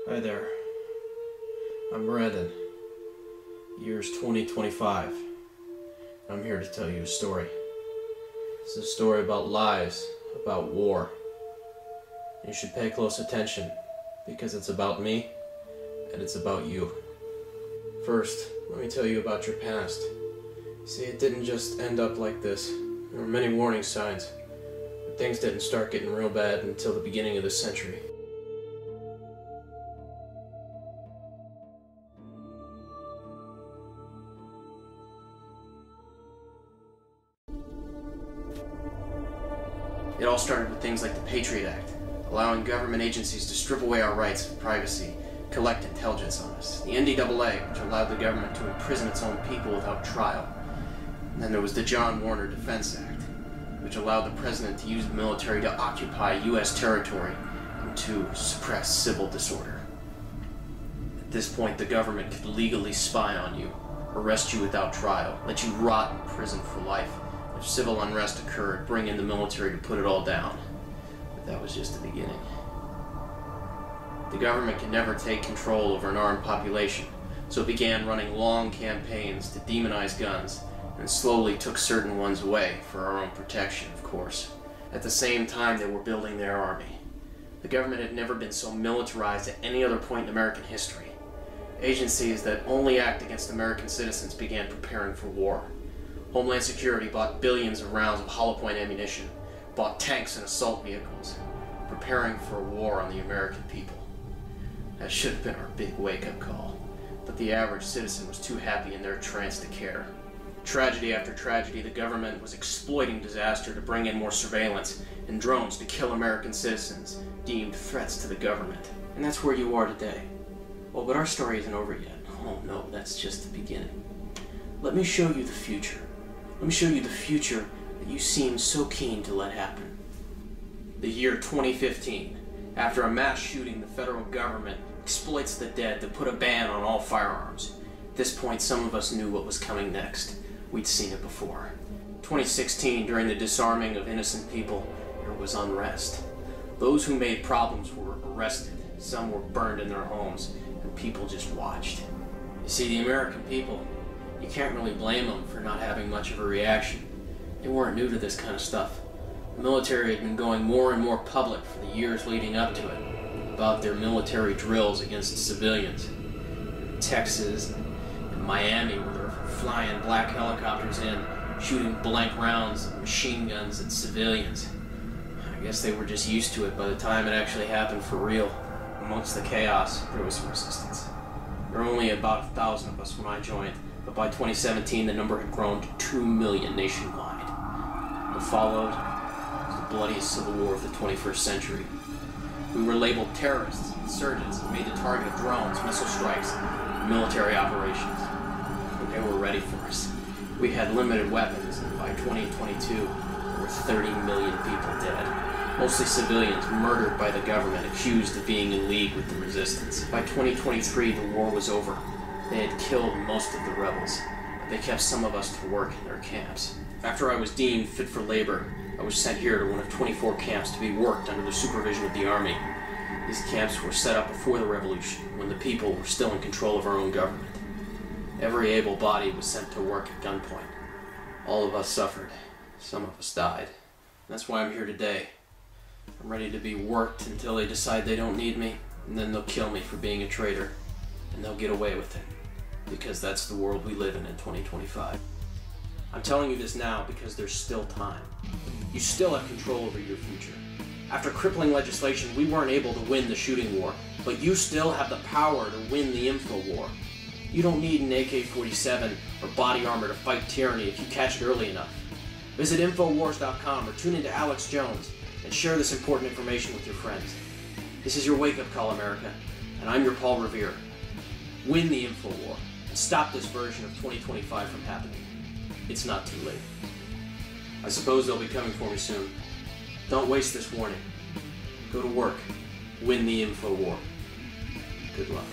Hi there. I'm Brandon. Year's 2025. I'm here to tell you a story. It's a story about lies, about war. You should pay close attention because it's about me and it's about you. First, let me tell you about your past. See, it didn't just end up like this. There were many warning signs, but things didn't start getting real bad until the beginning of this century. It all started with things like the Patriot Act, allowing government agencies to strip away our rights of privacy, collect intelligence on us. The NDAA, which allowed the government to imprison its own people without trial. And then there was the John Warner Defense Act, which allowed the president to use the military to occupy U.S. territory and to suppress civil disorder. At this point, the government could legally spy on you, arrest you without trial, let you rot in prison for life. If civil unrest occurred, bring in the military to put it all down. But that was just the beginning. The government can never take control over an armed population, so it began running long campaigns to demonize guns, and slowly took certain ones away for our own protection, of course. At the same time, they were building their army. The government had never been so militarized at any other point in American history. Agencies that only act against American citizens began preparing for war. Homeland Security bought billions of rounds of hollow point ammunition, bought tanks and assault vehicles, preparing for a war on the American people. That should have been our big wake-up call, but the average citizen was too happy in their trance to care. Tragedy after tragedy, the government was exploiting disaster to bring in more surveillance and drones to kill American citizens deemed threats to the government. And that's where you are today. Well, but our story isn't over yet. Oh no, that's just the beginning. Let me show you the future. Let me show you the future that you seem so keen to let happen. The year 2015. After a mass shooting, the federal government exploits the dead to put a ban on all firearms. At this point, some of us knew what was coming next. We'd seen it before. 2016, during the disarming of innocent people, there was unrest. Those who made problems were arrested. Some were burned in their homes, and people just watched. You see, the American people, you can't really blame them for not having much of a reaction. They weren't new to this kind of stuff. The military had been going more and more public for the years leading up to it, about their military drills against civilians. In Texas and Miami, where they're flying black helicopters in, shooting blank rounds of machine guns at civilians. I guess they were just used to it by the time it actually happened for real. Amongst the chaos, there was some resistance. There were only about 1,000 of us when I joined, but by 2017 the number had grown to 2 million nationwide. What followed was the bloodiest civil war of the 21st century. We were labeled terrorists, insurgents, and made the target of drones, missile strikes, and military operations. But they were ready for us. We had limited weapons, and by 2022 there were 30 million people dead. Mostly civilians murdered by the government, accused of being in league with the resistance. By 2023 the war was over. They had killed most of the rebels, but they kept some of us to work in their camps. After I was deemed fit for labor, I was sent here to one of 24 camps to be worked under the supervision of the Army. These camps were set up before the revolution, when the people were still in control of our own government. Every able body was sent to work at gunpoint. All of us suffered. Some of us died. That's why I'm here today. I'm ready to be worked until they decide they don't need me, and then they'll kill me for being a traitor, and they'll get away with it. Because that's the world we live in 2025. I'm telling you this now because there's still time. You still have control over your future. After crippling legislation, we weren't able to win the shooting war, but you still have the power to win the info war. You don't need an AK-47 or body armor to fight tyranny if you catch it early enough. Visit Infowars.com or tune into Alex Jones and share this important information with your friends. This is your wake-up call, America, and I'm your Paul Revere. Win the info war and stop this version of 2025 from happening. It's not too late. I suppose they'll be coming for me soon. Don't waste this warning. Go to work. Win the info war. Good luck.